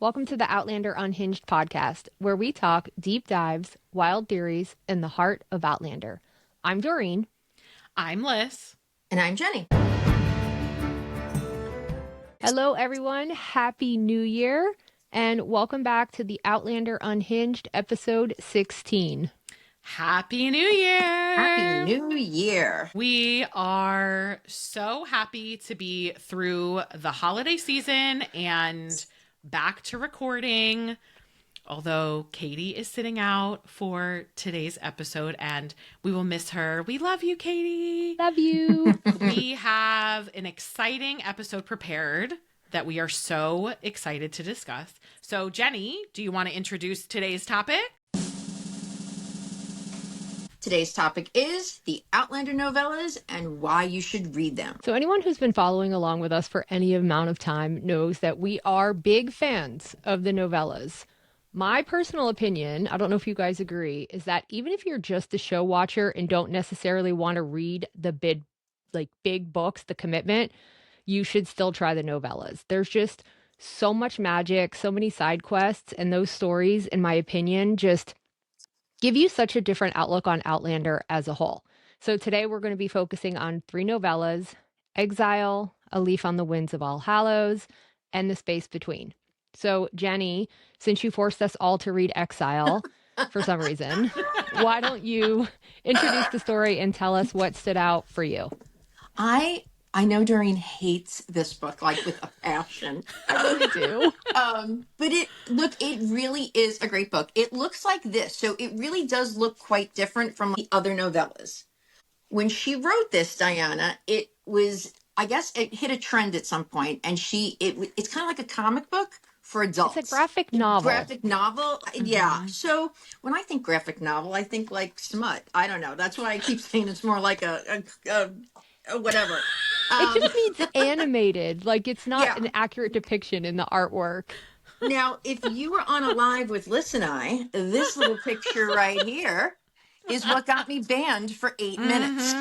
Welcome to the Outlander Unhinged podcast, where we talk deep dives, wild theories, and the heart of Outlander. I'm Doreen. I'm Liz. And I'm Jenny. Hello, everyone. Happy New Year, and welcome back to the Outlander Unhinged episode 16. Happy New Year! Happy New Year! We are so happy to be through the holiday season and back to recording. Although Katie is sitting out for today's episode and we will miss her. We love you, Katie. Love you. We have an exciting episode prepared that we are so excited to discuss. So, Jenny, do you want to introduce today's topic? Today's topic is the Outlander novellas and why you should read them. So anyone who's been following along with us for any amount of time knows that we are big fans of the novellas. My personal opinion, I don't know if you guys agree, is that even if you're just a show watcher and don't necessarily want to read the big books, The Commitment, you should still try the novellas. There's just so much magic, so many side quests, and those stories, in my opinion, just give you such a different outlook on Outlander as a whole. So today we're going to be focusing on 3 novellas: Exile, A Leaf on the Winds of All Hallows, and The Space Between. So Jenny, since you forced us all to read Exile for some reason, why don't you introduce the story and tell us what stood out for you? I know Doreen hates this book, like with a passion. I really do. But it really is a great book. It looks like this, so it really does look quite different from the other novellas. When she wrote this, Diana, it was, I guess it hit a trend at some point, and it's kind of like a comic book for adults. It's a graphic novel. Graphic novel, yeah. So when I think graphic novel, I think like smut. I don't know. That's why I keep saying it's more like a whatever. It just means animated. Like, it's not an accurate depiction in the artwork. Now, if you were on a live with Liz and I, this little picture right here is what got me banned for 8 minutes.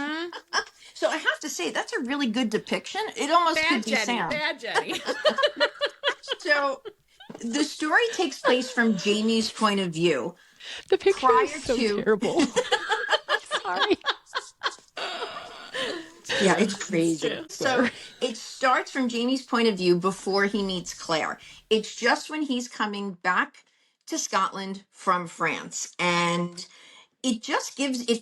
So I have to say, that's a really good depiction. It almost could be Sam. Bad Jenny. So the story takes place from Jamie's point of view. The picture is so terrible. Sorry. Yeah, it's crazy. So it starts from Jamie's point of view before he meets Claire. It's just when he's coming back to Scotland from France. And it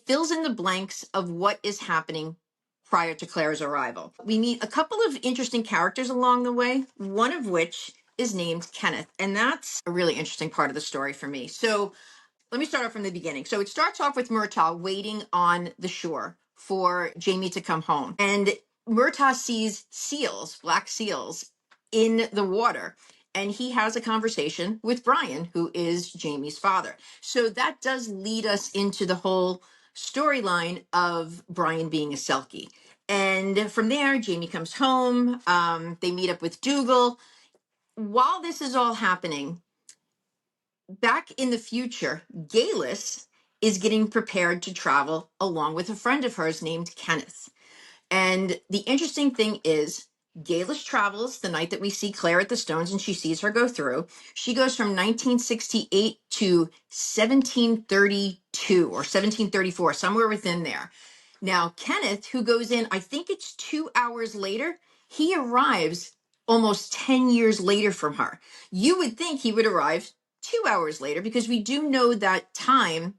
fills in the blanks of what is happening prior to Claire's arrival. We meet a couple of interesting characters along the way, one of which is named Kenneth. And that's a really interesting part of the story for me. So let me start off from the beginning. So it starts off with Murtaugh waiting on the shore for Jamie to come home. And Murtaugh sees seals, black seals, in the water. And he has a conversation with Brian, who is Jamie's father. So that does lead us into the whole storyline of Brian being a Selkie. And from there, Jamie comes home. They meet up with Dougal. While this is all happening, back in the future, Galis is getting prepared to travel along with a friend of hers named Kenneth. And the interesting thing is, Galis travels the night that we see Claire at the Stones and she sees her go through. She goes from 1968 to 1732 or 1734, somewhere within there. Now, Kenneth, who goes in, I think it's 2 hours later, he arrives almost 10 years later from her. You would think he would arrive 2 hours later because we do know that time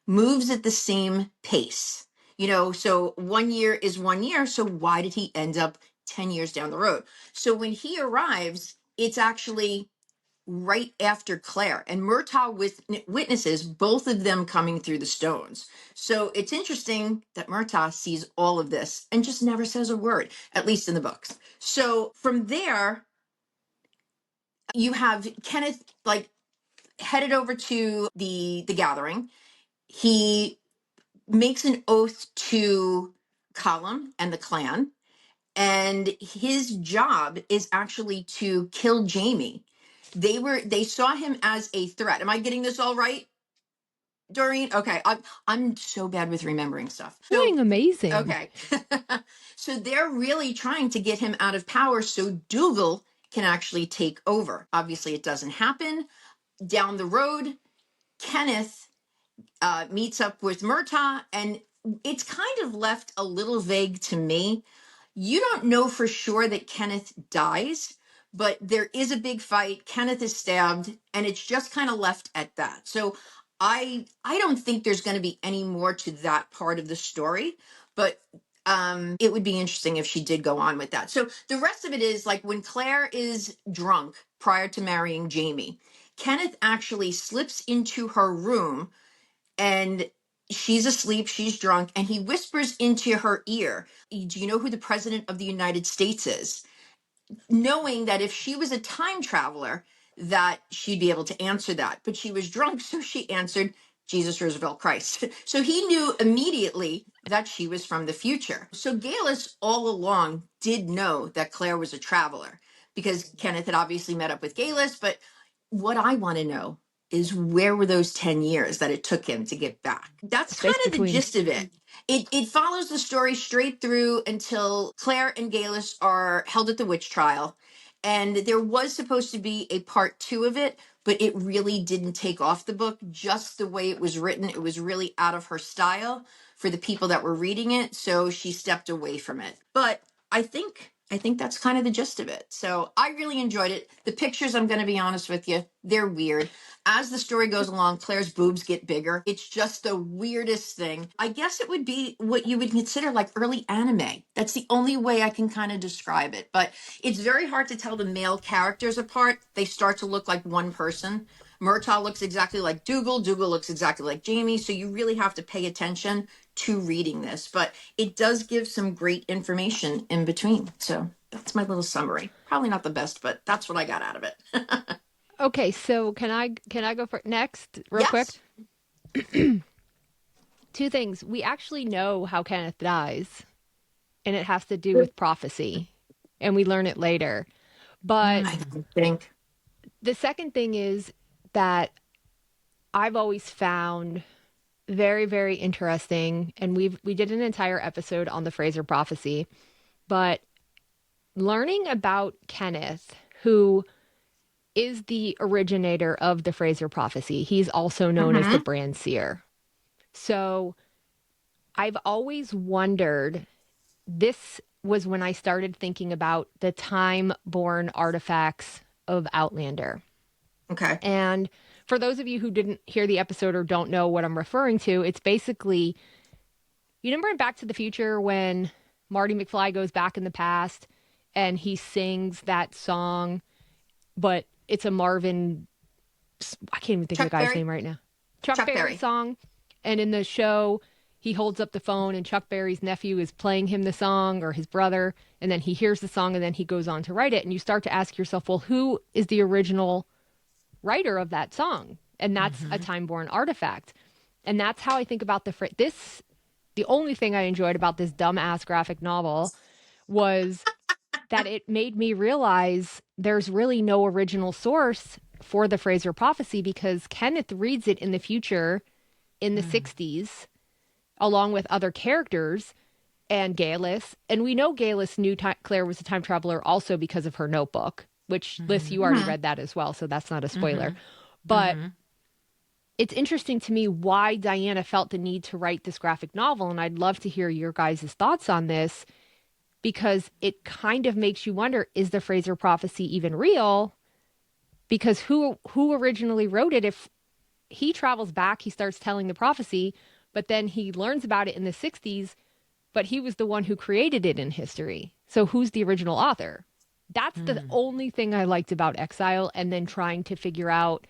moves at the same pace. So 1 year is 1 year. So why did he end up 10 years down the road? So when he arrives, it's actually right after Claire, and Murtaugh witnesses both of them coming through the Stones. So it's interesting that Murtaugh sees all of this and just never says a word, at least in the books. So from there, you have Kenneth headed over to the gathering. He makes an oath to Colum and the clan, and his job is actually to kill Jamie. They saw him as a threat. Am I getting this all right, Doreen? Okay, I'm so bad with remembering stuff. Doing amazing. Okay. So they're really trying to get him out of power so Dougal can actually take over. Obviously, it doesn't happen. Down the road, Kenneth meets up with Murtaugh, and it's kind of left a little vague to me. You don't know for sure that Kenneth dies, but there is a big fight. Kenneth is stabbed, and it's just kind of left at that. So I don't think there's going to be any more to that part of the story, but it would be interesting if she did go on with that. So the rest of it is like when Claire is drunk prior to marrying Jamie, Kenneth actually slips into her room and she's asleep, she's drunk, and he whispers into her ear, "Do you know who the president of the United States is?" Knowing that if she was a time traveler, that she'd be able to answer that. But she was drunk, so she answered, "Jesus Roosevelt Christ." So he knew immediately that she was from the future. So Galis all along did know that Claire was a traveler because Kenneth had obviously met up with Galis. But what I want to know is where were those 10 years that it took him to get back? That's kind Space of the between. gist of it. It follows the story straight through until Claire and Galis are held at the witch trial. And there was supposed to be a part two of it, but it really didn't take off the book just the way it was written. It was really out of her style for the people that were reading it. So she stepped away from it. But I think that's kind of the gist of it. So I really enjoyed it. The pictures, I'm going to be honest with you, they're weird. As the story goes along, Claire's boobs get bigger. It's just the weirdest thing. I guess it would be what you would consider like early anime. That's the only way I can kind of describe it. But it's very hard to tell the male characters apart. They start to look like one person. Murtaugh looks exactly like Dougal. Dougal looks exactly like Jamie. So you really have to pay attention to reading this. But it does give some great information in between. So that's my little summary. Probably not the best, but that's what I got out of it. Okay, so can I go for next real quick? Yes. Two things. We actually know how Kenneth dies, and it has to do with prophecy, and we learn it later. But I think. the second thing is that I've always found very, very interesting, and we did an entire episode on the Fraser prophecy, but learning about Kenneth, who is the originator of the Fraser prophecy. He's also known as the Mm-hmm. Brand Seer. So I've always wondered, this was when I started thinking about the time-born artifacts of Outlander. Okay. And for those of you who didn't hear the episode or don't know what I'm referring to, it's basically, you remember in Back to the Future when Marty McFly goes back in the past and he sings that song, but it's a Marvin, I can't even think of the Chuck guy's Berry. name right now. Chuck Chuck Berry Berry. song. And in the show, he holds up the phone and Chuck Berry's nephew is playing him the song, or his brother, and then he hears the song and then he goes on to write it. And you start to ask yourself, well, who is the original writer of that song? And that's a time-born artifact. And that's how I think about the only thing I enjoyed about this dumbass graphic novel was that it made me realize there's really no original source for the Fraser prophecy, because Kenneth reads it in the future in the 60s along with other characters and Galis. And we know Galis knew Claire was a time traveler also because of her notebook, which, Liz, you already Mm-hmm. read that as well, so that's not a spoiler. But it's interesting to me why Diana felt the need to write this graphic novel, and I'd love to hear your guys' thoughts on this, because it kind of makes you wonder, is the Fraser prophecy even real? Because who originally wrote it? If he travels back, he starts telling the prophecy, but then he learns about it in the 60s, but he was the one who created it in history. So who's the original author? That's the only thing I liked about Exile, and then trying to figure out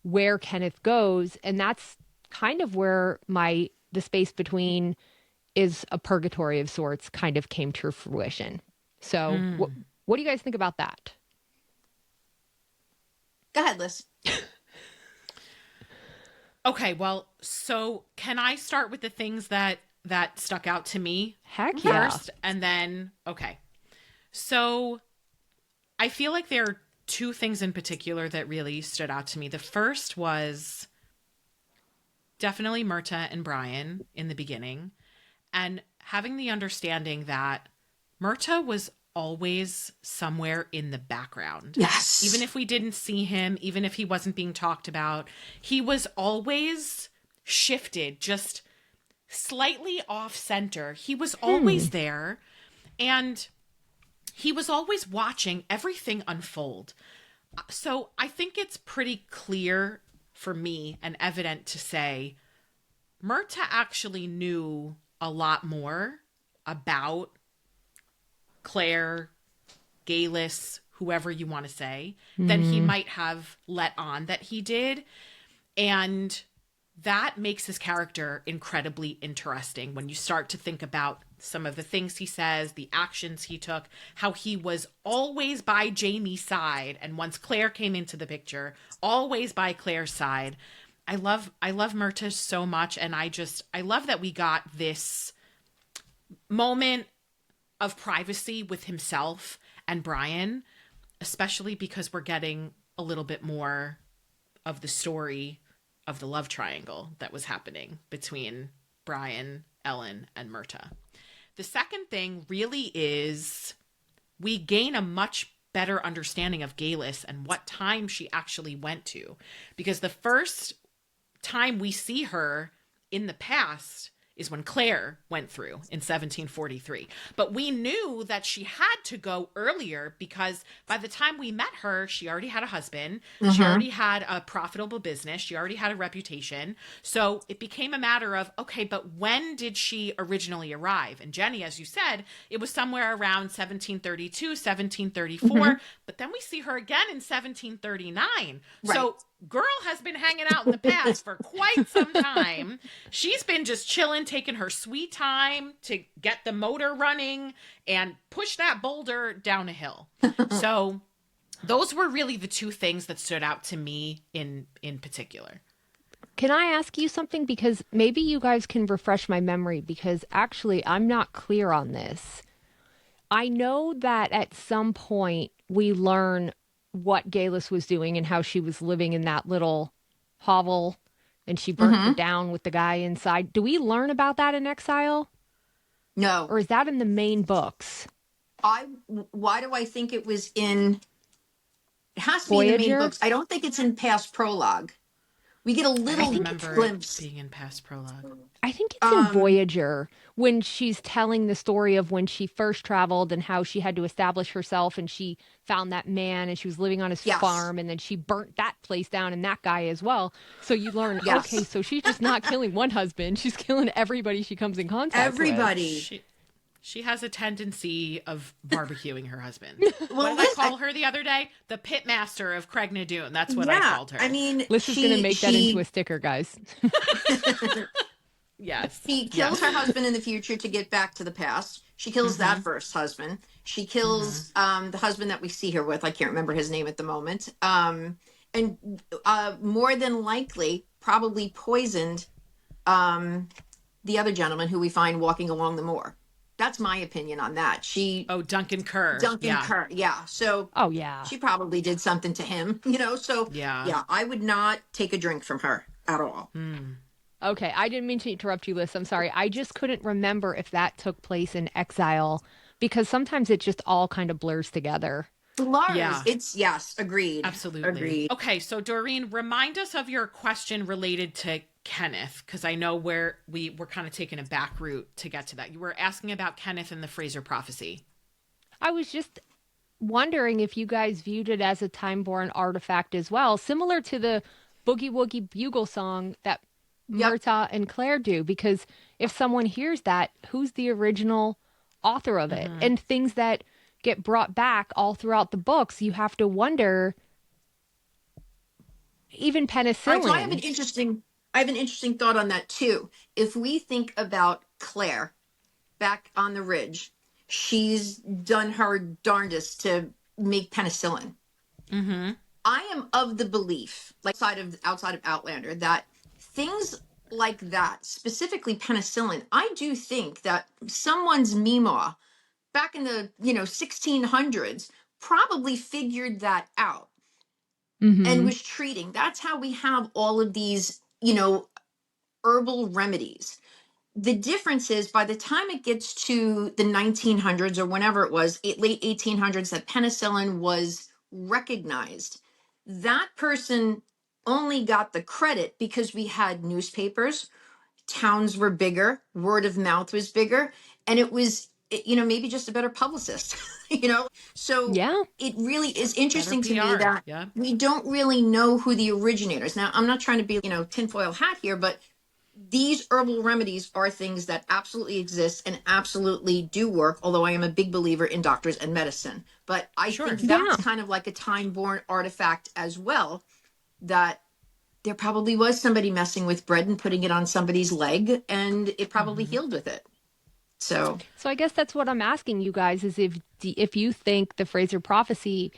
where Kenneth goes. And that's kind of where the space between is a purgatory of sorts kind of came to fruition. So what do you guys think about that? Go ahead, Liz. Okay, well, so can I start with the things that stuck out to me Heck yeah. first, and then okay. So I feel like there are two things in particular that really stood out to me. The first was definitely Myrta and Brian in the beginning, and having the understanding that Myrta was always somewhere in the background. Yes. Even if we didn't see him, even if he wasn't being talked about, he was always shifted, just slightly off center. He was always there, and he was always watching everything unfold. So I think it's pretty clear for me and evident to say Myrta actually knew a lot more about Claire, Galus, whoever you want to say, than he might have let on that he did. And that makes his character incredibly interesting when you start to think about some of the things he says, the actions he took, how he was always by Jamie's side. And once Claire came into the picture, always by Claire's side. I love Myrta so much. And I love that we got this moment of privacy with himself and Brian, especially because we're getting a little bit more of the story of the love triangle that was happening between Brian, Ellen, and Myrta. The second thing really is we gain a much better understanding of Galus and what time she actually went to. Because the first time we see her in the past is when Claire went through in 1743. But we knew that she had to go earlier because by the time we met her, she already had a husband. She already had a profitable business. She already had a reputation. So it became a matter of, okay, but when did she originally arrive? And Jenny, as you said, it was somewhere around 1732, 1734. But then we see her again in 1739. Right. So girl has been hanging out in the past for quite some time. She's been just chilling, taking her sweet time to get the motor running and push that boulder down a hill. So those were really the two things that stood out to me in particular. Can I ask you something? Because maybe you guys can refresh my memory, because actually I'm not clear on this. I know that at some point we learn what Galus was doing and how she was living in that little hovel and she burnt her down with the guy inside. Do we learn about that in Exile? No. Or is that in the main books? Why do I think it was in? It has to be Voyager? in the main books. I don't think it's in past prologue. We get a little glimpse. Being in past prologue. I think it's in Voyager when she's telling the story of when she first traveled and how she had to establish herself and she found that man and she was living on his farm and then she burnt that place down and that guy as well. So you learn, okay, so she's just not killing one husband. She's killing everybody she comes in contact with. She has a tendency of barbecuing her husband. What did I call her the other day? The pitmaster of Craig Nadoon. That's what I called her. I mean, Liz is going to make that into a sticker, guys. Yes. She kills her husband in the future to get back to the past. She kills that first husband. She kills the husband that we see her with. I can't remember his name at the moment. And more than likely, probably poisoned the other gentleman who we find walking along the moor. That's my opinion on that. Duncan Kerr. Kerr, yeah. So, she probably did something to him, So, yeah, I would not take a drink from her at all. Okay, I didn't mean to interrupt you, Liz. I'm sorry. I just couldn't remember if that took place in Exile because sometimes it just all kind of blurs together. Yeah. Yes, agreed. Absolutely. Agreed. Okay, so Doreen, remind us of your question related to Kenneth, because I know we're kind of taking a back route to get to that. You were asking about Kenneth and the Fraser prophecy. I was just wondering if you guys viewed it as a time-born artifact as well, similar to the Boogie Woogie Bugle song that Myrta and Claire do, because if someone hears that, who's the original author of it? And things that get brought back all throughout the books, you have to wonder, even penicillin. Right, so I have an interesting thought on that too. If we think about Claire back on the ridge, she's done her darndest to make penicillin. I am of the belief, like outside of Outlander, that things like that, specifically penicillin, I do think that someone's Meemaw back in the 1600s probably figured that out and was treating. That's how we have all of these herbal remedies. The difference is by the time it gets to the 1900s or whenever it was, late 1800s, that penicillin was recognized. That person only got the credit because we had newspapers, towns were bigger, word of mouth was bigger, and it was, maybe just a better publicist, So Yeah. it really is Better interesting to me PR. that Yeah. we don't really know who the originators. Now, I'm not trying to be, tinfoil hat here, but these herbal remedies are things that absolutely exist and absolutely do work, although I am a big believer in doctors and medicine. But I think Sure. that's Yeah. kind of like a time-born artifact as well, that there probably was somebody messing with bread and putting it on somebody's leg, and it probably Mm-hmm. healed with it. So So I guess that's what I'm asking you guys is if you think the Fraser prophecy,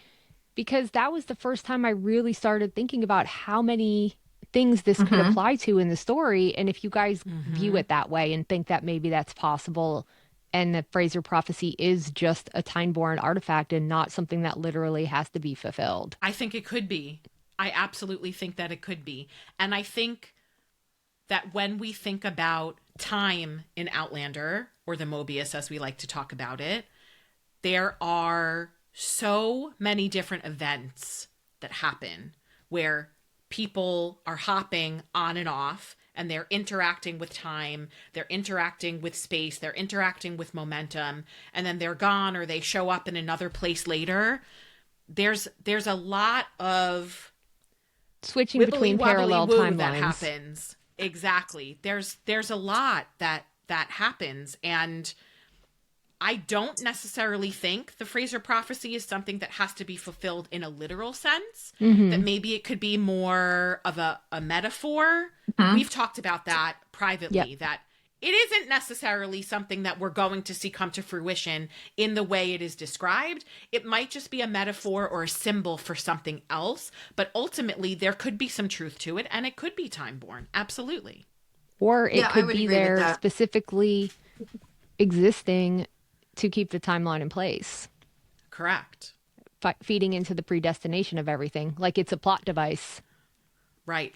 because that was the first time I really started thinking about how many things this could mhm. apply to in the story, and if you guys view Mm-hmm. it that way and think that maybe that's possible and the Fraser prophecy is just a time-born artifact and not something that literally has to be fulfilled. I think it could be. I absolutely think that it could be. And I think that when we think about time in Outlander, or the Mobius as we like to talk about it, there are so many different events that happen where people are hopping on and off and they're interacting with time, they're interacting with space, they're interacting with momentum, and then they're gone or they show up in another place later. There's a lot of Switching wibbly between wobbly parallel woo that timelines. happens. Exactly. There's a lot that happens, and I don't necessarily think the Fraser prophecy is something that has to be fulfilled in a literal sense. That Mm-hmm. maybe it could be more of a metaphor. Mhm. We've talked about that Yep. privately, that it isn't necessarily something that we're going to see come to fruition in the way it is described. It might just be a metaphor or a symbol for something else, but ultimately there could be some truth to it and it could be time born. Absolutely. Or it Yeah, I could would be agree with there that. specifically existing to keep the timeline in place, Correct. feeding into the predestination of everything. Like it's a plot device. Right.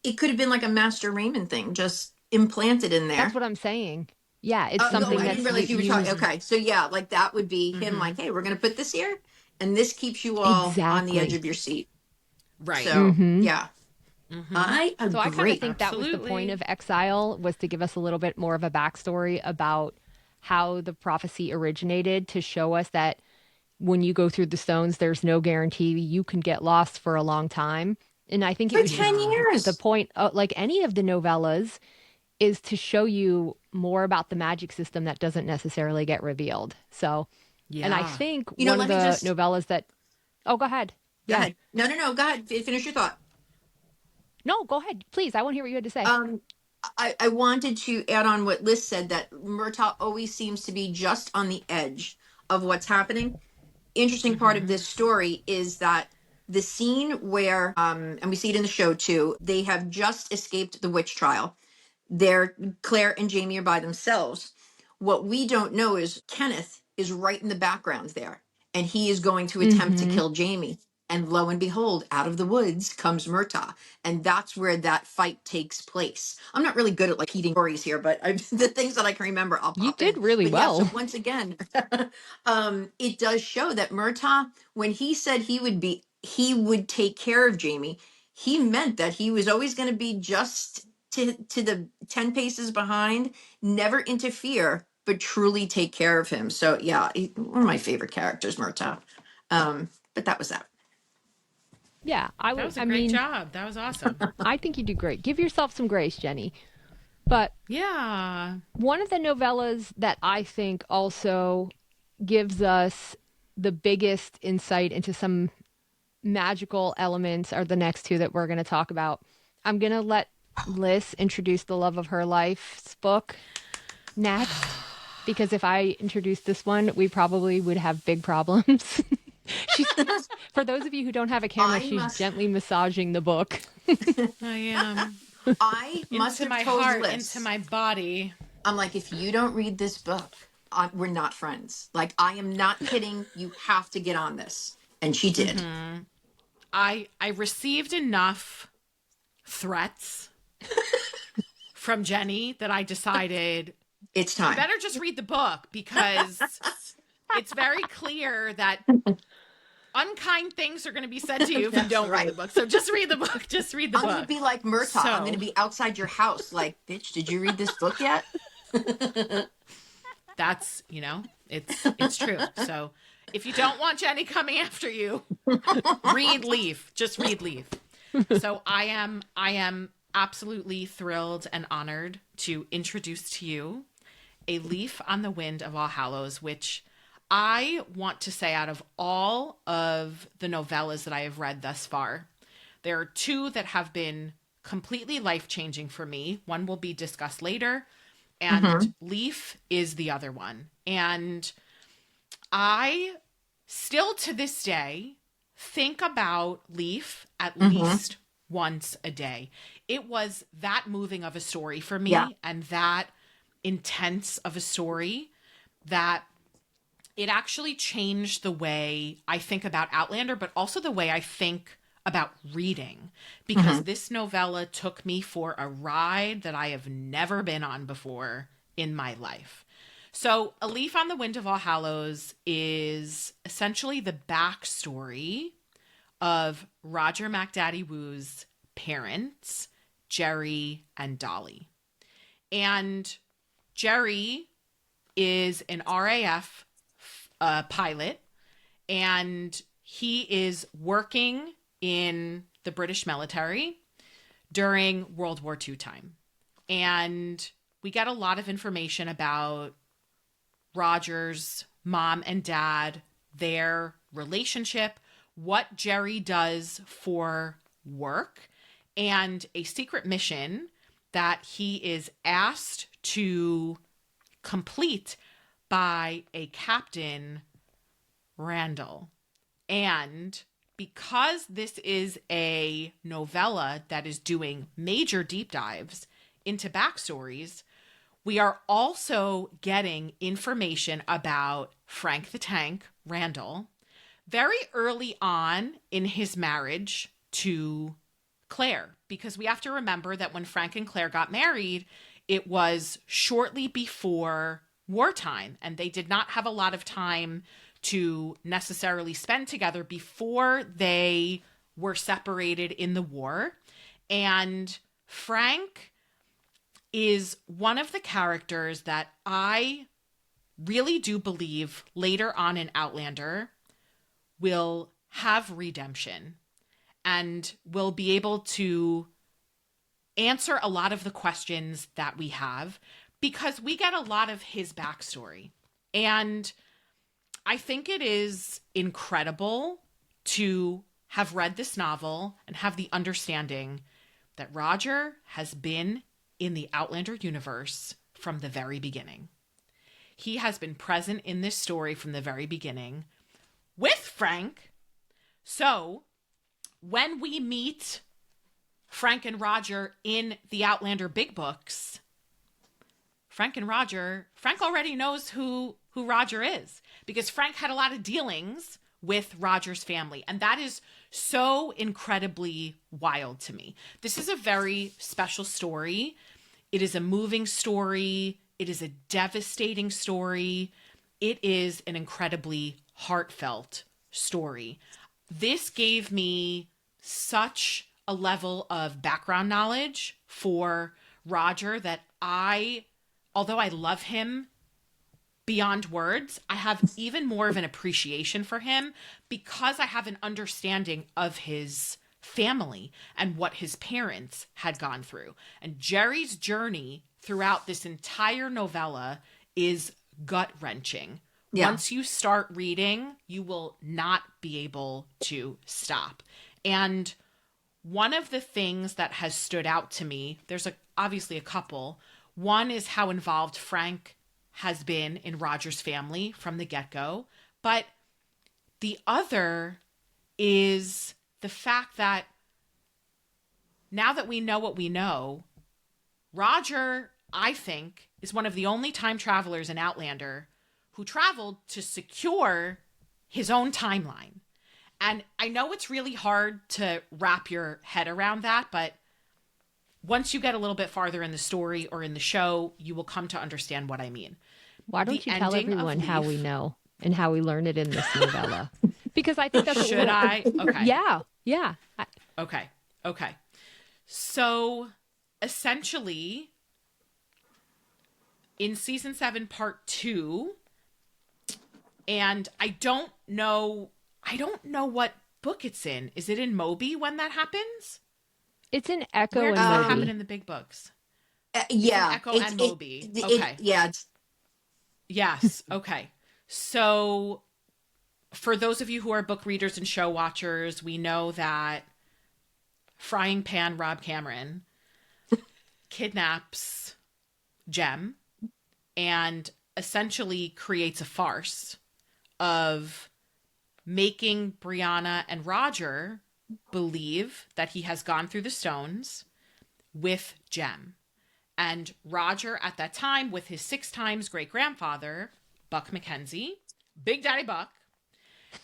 It could have been like a Master Raymond thing, just implanted in That's there. what I'm saying. Yeah, it's Oh, no, something I didn't that's realize you were talking. used. Okay, so yeah, like that would be him, Mm-hmm. like, hey, we're going to put this here, and this keeps you all on the edge Exactly. of your seat. Right. So, Mm-hmm. yeah, Mm-hmm. I So I kind of agree. think that was the point Absolutely. of Exile, was to give us a little bit more of a backstory about how the prophecy originated, to show us that when you go through the stones, there's no guarantee you can get lost for a long time. And I think it For was just 10 Yeah. the years. point, like any of the novellas, is to show you more about the magic system that doesn't necessarily get revealed. So, and I Yeah. think one of Let me the just novellas that, oh, go ahead. go Yeah. ahead. No, no, no, go ahead. Finish your thought. No, go ahead. Please. I want to hear what you had to say. Um, I wanted to add on what Liz said, that Murtaugh always seems to be just on the edge of what's happening. Interesting part of Mm-hmm. this story is that the scene where, and we see it in the show too, they have just escaped the witch trial. They're Claire and Jamie are by themselves. What we don't know is Kenneth is right in the background there, and he is going to attempt to Mm-hmm. kill Jamie. And lo and behold, out of the woods comes Murtaugh, and that's where that fight takes place. I'm not really good at like heating stories here, but the things that I can remember, I'll You pop did in. really But yeah, so well. once again, it does show that Murtaugh, when he said he would take care of Jamie, he meant that he was always going to be just to the 10 paces behind, never interfere, but truly take care of him. So yeah, one of my favorite characters, Murtaugh. But that was that. Yeah, I That would. was a I great mean, job. That was awesome. I think you do great. Give yourself some grace, Jenny. But Yeah. one of the novellas that I think also gives us the biggest insight into some magical elements are the next two that we're going to talk about. I'm going to let Liz introduce The Love of Her Life's book next, because if I introduce this one, we probably would have big problems. She's, for those of you who don't have a camera, I she's must gently massaging the book. I am. I must Into have my told heart, into Liz, my body. I'm like, if you don't read this book, we're not friends. Like, I am not kidding. You have to get on this. And she did. I received enough threats from Jenny that I decided It's time. you better just read the book, because it's very clear that unkind things are going to be said to you if you don't read the book. So just read the book. Just read the book. I'm going to be like Murtaugh. I'm going to be outside your house like, bitch, did you read this book yet? That's, it's true. So if you don't want Jenny coming after you, read Leaf. Just read Leaf. So I am absolutely thrilled and honored to introduce to you A Leaf on the Wind of All Hallows, which I want to say, out of all of the novellas that I have read thus far, there are two that have been completely life-changing for me. One will be discussed later, and Leaf is the other one. And I still to this day think about Leaf at least once a day. It was that moving of a story for me, and that intense of a story, that it actually changed the way I think about Outlander, but also the way I think about reading, because this novella took me for a ride that I have never been on before in my life. So A Leaf on the Wind of All Hallows is essentially the backstory of Roger McDaddy-Woo's parents, Jerry and Dolly. And Jerry is an RAF pilot, and he is working in the British military during World War II time. And we get a lot of information about Roger's mom and dad, their relationship, what Jerry does for work, and a secret mission that he is asked to complete by a Captain Randall. And because this is a novella that is doing major deep dives into backstories, we are also getting information about Frank the Tank Randall very early on in his marriage to Claire, because we have to remember that when Frank and Claire got married, it was shortly before wartime, and they did not have a lot of time to necessarily spend together before they were separated in the war. And Frank is one of the characters that I really do believe later on in Outlander will have redemption and will be able to answer a lot of the questions that we have, because we get a lot of his backstory. And I think it is incredible to have read this novel and have the understanding that Roger has been in the Outlander universe from the very beginning. He has been present in this story from the very beginning with Frank. So when we meet Frank and Roger in the Outlander Big Books, Frank already knows who Roger is, because Frank had a lot of dealings with Roger's family. And that is so incredibly wild to me. This is a very special story. It is a moving story. It is a devastating story. It is an incredibly heartfelt story. This gave me such a level of background knowledge for Roger that although I love him beyond words, I have even more of an appreciation for him because I have an understanding of his family and what his parents had gone through. And Jerry's journey throughout this entire novella is gut-wrenching. Yeah. Once you start reading, you will not be able to stop. And one of the things that has stood out to me, there's obviously a couple. One is how involved Frank has been in Roger's family from the get-go. But the other is the fact that now that we know what we know, Roger, I think, is one of the only time travelers in Outlander who traveled to secure his own timeline. And I know it's really hard to wrap your head around that, but once you get a little bit farther in the story or in the show, you will come to understand what I mean. Why The don't you tell ending of everyone how we Leaf. know and how we learn it in this novella? Because I think that's what Should I? Okay. Yeah, yeah. Okay. Okay. So essentially, in season 7, part 2, and I don't know what book it's in. Is it in Moby when that happens? It's an Echo Where and does that happen Moby. in the big books? It's in Yeah, Echo and Moby. Okay. yeah, Yes. Okay. So for those of you who are book readers and show watchers, we know that Frying Pan Rob Cameron kidnaps Jem and essentially creates a farce of making Brianna and Roger believe that he has gone through the stones with Jem. And Roger, at that time, with his 6 times great-grandfather, Buck Mackenzie, Big Daddy Buck,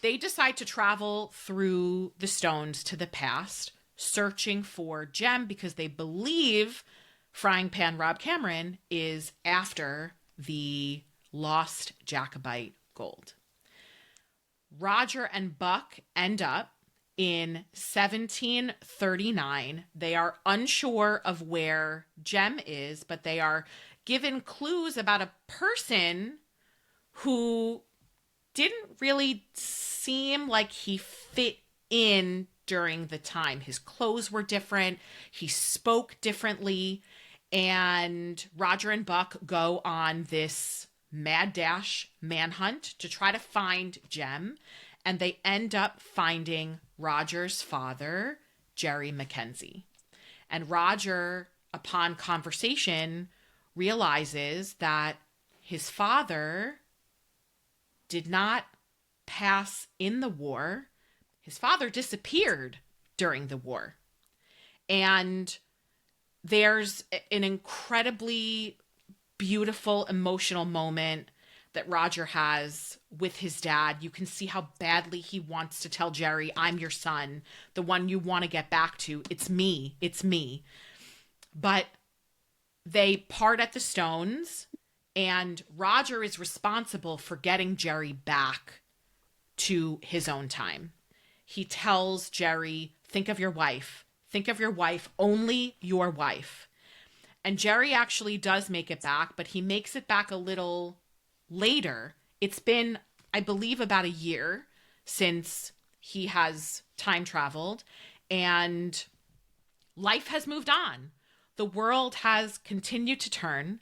they decide to travel through the stones to the past, searching for Jem because they believe Frying Pan Rob Cameron is after the lost Jacobite gold. Roger and Buck end up in 1739. They are unsure of where Jem is, but they are given clues about a person who didn't really seem like he fit in during the time. His clothes were different. He spoke differently. And Roger and Buck go on this mad dash manhunt to try to find Jem. And they end up finding Roger's father, Jerry Mackenzie. And Roger, upon conversation, realizes that his father did not pass in the war. His father disappeared during the war. And there's an incredibly beautiful, emotional moment that Roger has with his dad. You can see how badly he wants to tell Jerry, I'm your son, the one you want to get back to. It's me. It's me. But they part at the stones, and Roger is responsible for getting Jerry back to his own time. He tells Jerry, think of your wife. Think of your wife, only your wife. And Jerry actually does make it back, but he makes it back a little later. It's been, I believe, about a year since he has time traveled, and life has moved on. The world has continued to turn,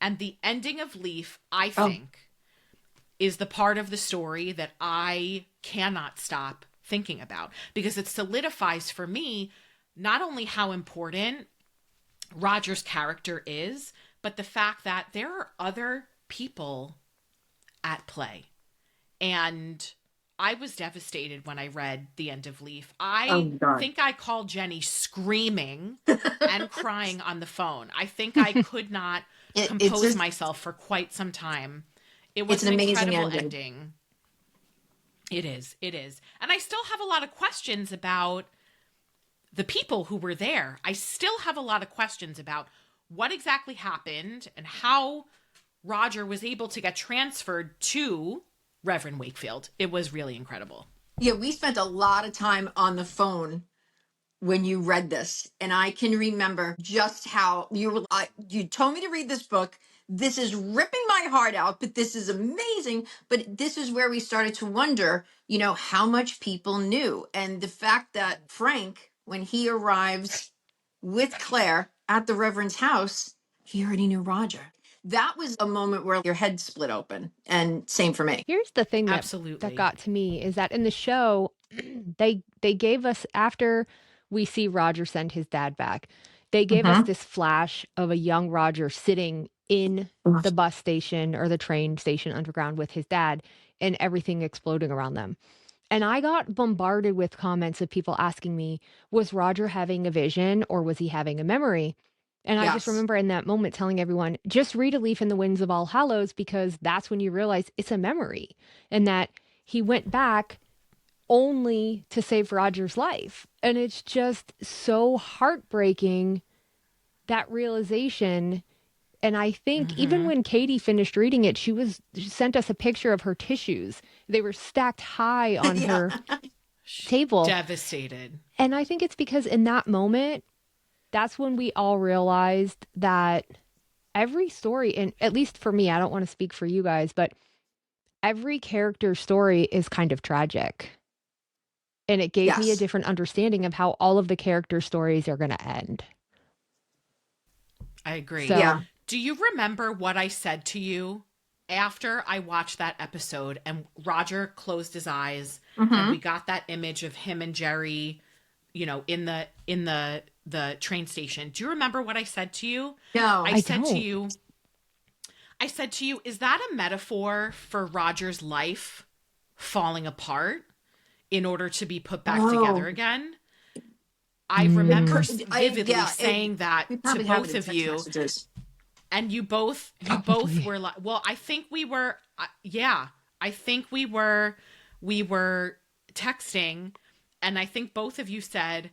and the ending of Leaf, I think, is the part of the story that I cannot stop thinking about, because it solidifies for me not only how important Roger's character is, but the fact that there are other people at play. And I was devastated when I read the end of Leaf. I think I called Jenny screaming and crying on the phone. I think I could not compose myself for quite some time. It was an incredible ending. It is. It is. And I still have a lot of questions about the people who were there. I still have a lot of questions about what exactly happened and how Roger was able to get transferred to Reverend Wakefield. It was really incredible. Yeah, we spent a lot of time on the phone when you read this, and I can remember just how you told me to read this book. This is ripping my heart out, but this is amazing. But this is where we started to wonder, how much people knew. And the fact that Frank, when he arrives with Claire at the Reverend's house, he already knew Roger. That was a moment where your head split open. And same for me. Here's the thing that Absolutely. got to me is that in the show, they gave us, after we see Roger send his dad back, they gave us this flash of a young Roger sitting in the bus station or the train station underground with his dad and everything exploding around them. And I got bombarded with comments of people asking me, was Roger having a vision or was he having a memory? And I just remember in that moment telling everyone, just read A Leaf in the Winds of All Hallows, because that's when you realize it's a memory and that he went back only to save Roger's life. And it's just so heartbreaking that realization. And I think even Mm-hmm. when Katie finished reading it, she sent us a picture of her tissues. They were stacked high on Yeah. her table. Devastated. And I think it's because in that moment, that's when we all realized that every story, and at least for me, I don't want to speak for you guys, but every character story is kind of tragic. And it gave me a Yes. different understanding of how all of the character stories are going to end. I agree. Yeah. So, Do you remember what I said to you after I watched that episode and Roger closed his eyes and Mm-hmm. we got that image of him and Jerry, in the train station? Do you remember what I said to you? I No. I said to don't. you, I said to you, is that a metaphor for Roger's life falling apart in order to be put back together Oh. again? I It, remember Mm, vividly yeah. saying that We to probably have it both in of text you, messages. and you both probably. were like, well, I think we were, yeah, I think we were texting, and I think both of you said,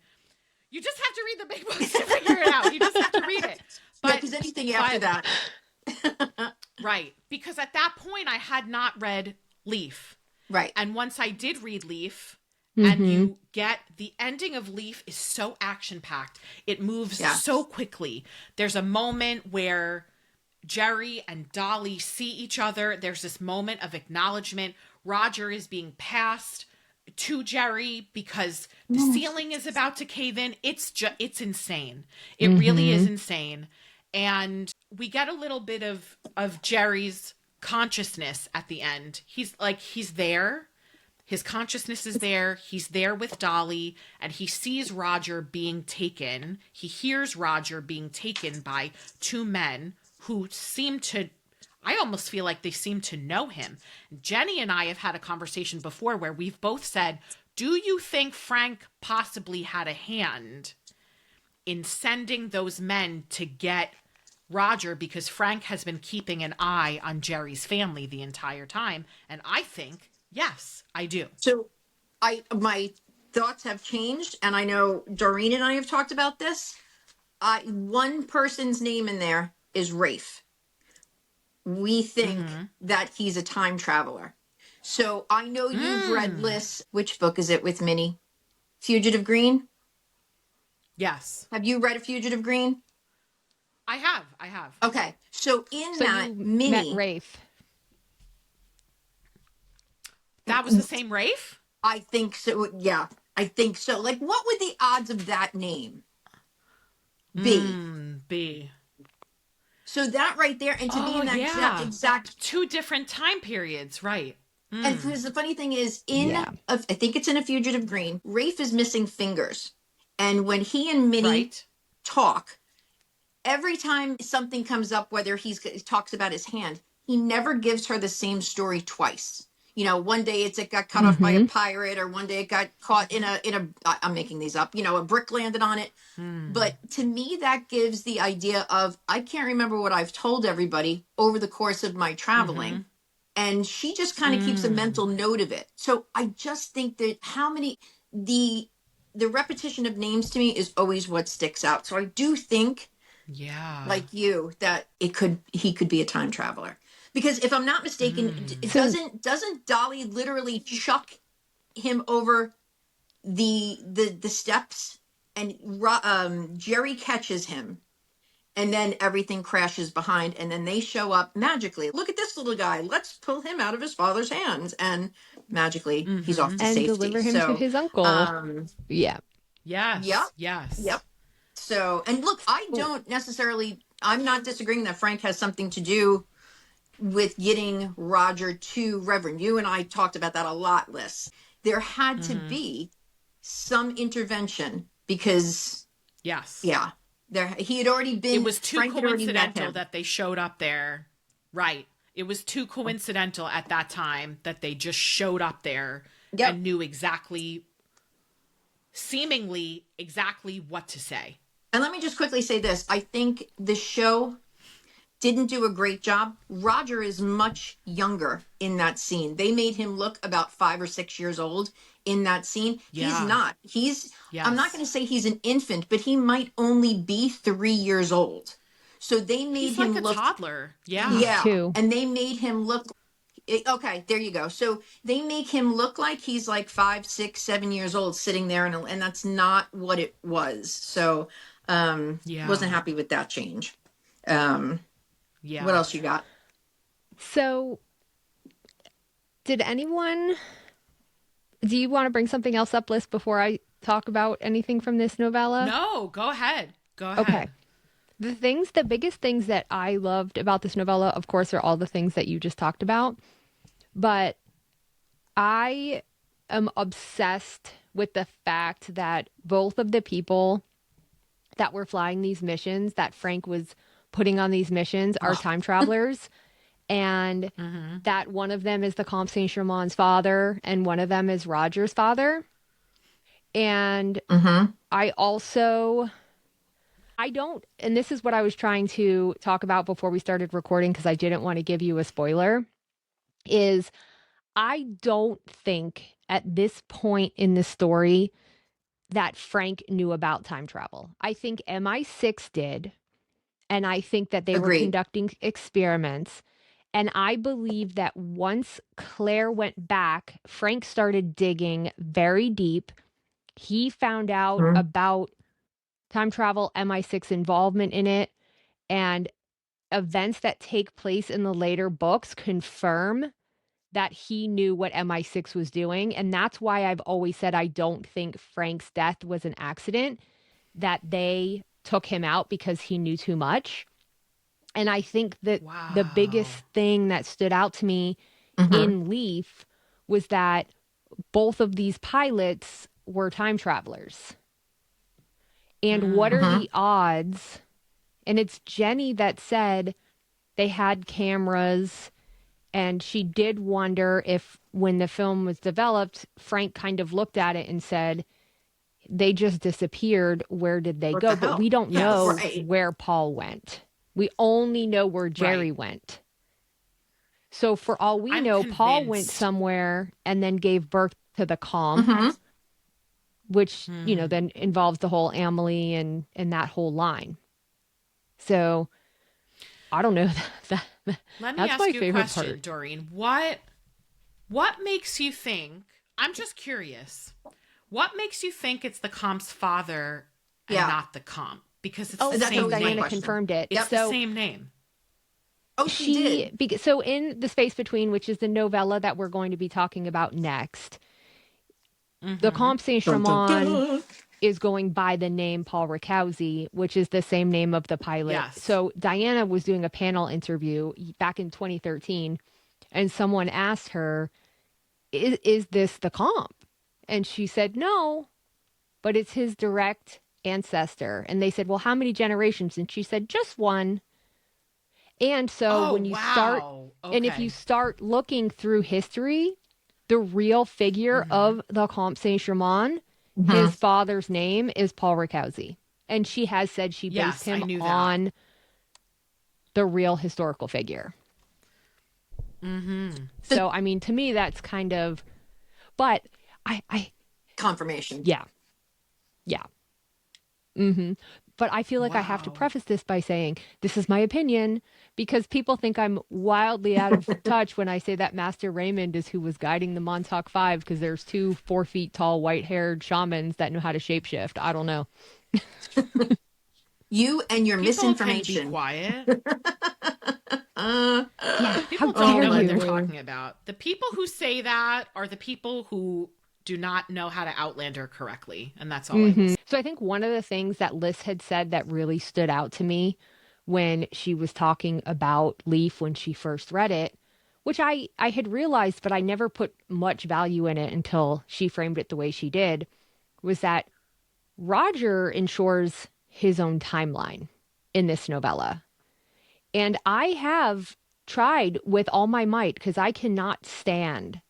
you just have to read the big books to figure it out. You just have to read it. Yeah, But because anything after but that. right, because at that point I had not read Leaf. Right. And once I did read Leaf, and Mm-hmm. you get the ending of Leaf is so action packed. It moves Yeah. so quickly. There's a moment where Jerry and Dolly see each other. There's this moment of acknowledgement. Roger is being passed to Jerry because the ceiling is about to cave in. It's insane. It really is Mm-hmm. insane. And we get a little bit of Jerry's consciousness at the end. He's there. His consciousness is there. He's there with Dolly, and he sees Roger being taken. He hears Roger being taken by two men who seem to, I almost feel like they seem to know him. Jenny and I have had a conversation before where we've both said, do you think Frank possibly had a hand in sending those men to get Roger, because Frank has been keeping an eye on Jerry's family the entire time? And I think, yes, I do. So my thoughts have changed, and I know Doreen and I have talked about this. One person's name in there is Rafe. We think that he's a time traveler. So I know you've read Liz. Which book is it with Minnie? Fugitive Green? Yes, Have you read A Fugitive Green? I have. I have. Okay. So in So that, you met Minnie, Rafe. That was the same Rafe? I think so. Yeah, I think so. Like, what would the odds of that name be? B. So that right there, and to be Oh, in that yeah. exact Two different time periods, right. and because the funny thing is, Yeah. I think it's in A Fugitive Green, Rafe is missing fingers. And when he and Minnie Right. talk, every time something comes up, whether he talks about his hand, he never gives her the same story twice. You know, one day it got cut off by a Mm-hmm. pirate, or one day it got caught in I'm making these up, a brick landed on it. But to me, that gives the idea of, I can't remember what I've told everybody over the course of my traveling. And she just kind of keeps a mental note of it. So I just think that the repetition of names to me is always what sticks out. So I do think, Yeah. like you, that he could be a time traveler. Because if I'm not mistaken, So doesn't Dolly literally chuck him over the steps, and Jerry catches him, and then everything crashes behind, and then they show up magically. Look at this little guy. Let's pull him out of his father's hands, and magically he's off to and safety. deliver him to So, his uncle. Yeah. Yes. yep, Yes. yep. So, and look, I'm not disagreeing that Frank has something to do with getting Roger to Reverend. You and I talked about that a lot, Liz. There had to be some intervention because, Yes. yeah, he had already been. It was too Frank had already met coincidental him. that they showed up there. Right. It was too coincidental at that time that they just showed up there Yep. and knew seemingly exactly what to say. And let me just quickly say this. I think the show didn't do a great job. Roger is much younger in that scene. They made him look about 5 or 6 years old in that scene. He's Yeah. not. I'm not Yes. going to say he's an infant, but he might only be 3 years old. So they made He's like him a look, toddler. Yeah. yeah, Too. and they made him look. Okay, there you go. So they make him look like he's like 5, 6, 7 years old, sitting there, and that's not what it was. So, wasn't Yeah. happy with that change. Um, what Yeah. else you got? So, did anyone, do you want to bring something else up, Liz, before I talk about anything from this novella? No, go ahead. Go Okay. ahead. The biggest things that I loved about this novella, of course, are all the things that you just talked about. But I am obsessed with the fact that both of the people that were flying these missions, that Frank was putting on these missions, are Oh, time travelers. And Mm-hmm. that one of them is the Comte Saint Germain's father, and one of them is Roger's father. And mm-hmm. I also, I don't, and this is what I was trying to talk about before we started recording because I didn't want to give you a spoiler, is I don't think at this point in the story that Frank knew about time travel. I think MI6 did, and I think that they were Agreed. conducting experiments. And I believe that once Claire went back, Frank started digging very deep. He found out Mhm. about time travel, MI6 involvement in it, and events that take place in the later books confirm that he knew what MI6 was doing. And that's why I've always said I don't think Frank's death was an accident, that they took him out because he knew too much. And I think that the biggest Wow. thing that stood out to me Mm-hmm. in Leaf was that both of these pilots were time travelers. And what are Mm. Mm-hmm. the odds? And it's Jenny that said they had cameras, and she did wonder if when the film was developed, Frank kind of looked at it and said, they just disappeared. Where did they What go? the But we hell? don't know Yes. Right. where Paul went. We only know where Right. Jerry went. So for all we I'm know, Paul went convinced. somewhere and then gave birth to the comp, Mm-hmm. which, Hmm. then involves the whole Amelie and that whole line. So I don't know. Let me That's ask my you a favorite question, part. Doreen. What makes you think? I'm just curious. What makes you think it's the comp's father and Yeah. not the comp? Because it's Oh, the That's because same always my Diana name. question. confirmed it. It's Yep. the So same name. Oh, she did. so in The Space Between, which is the novella that we're going to be talking about next, the Mm-hmm. Comte Saint Dun, dun, Germain dun. is going by the name Paul Rakowski, which is the same name of the pilot. Yes. So Diana was doing a panel interview back in 2013, and someone asked her, is this the comp? And she said, no, but it's his direct ancestor. And they said, well, how many generations? And she said, just one. And so Oh, when you start, wow. and if you Okay. start looking through history, the real figure Mm-hmm. of the Comte Saint Germain, Mm-hmm. his father's name is Paul Rakowski. And she has said she based Yes, I him knew that. on the real historical figure. Mm-hmm. The So, I mean, to me, that's kind of, but confirmation. yeah, yeah. Mm-hmm. But I feel like I have to Wow. preface this by saying this is my opinion because people think I'm wildly out of touch when I say that Master Raymond is who was guiding the Montauk Five because there's two 4 feet tall, white haired shamans that know how to shapeshift. I don't know. You and your People can be misinformation. quiet. Uh, Yeah, how People oh don't dare know my what they're you? lord. talking about. The people who say that are the people who do not know how to Outlander correctly. And that's all I will Mm-hmm. say. So I think one of the things that Liz had said that really stood out to me when she was talking about Leaf when she first read it, which I had realized, but I never put much value in it until she framed it the way she did, was that Roger ensures his own timeline in this novella. And I have tried with all my might because I cannot stand,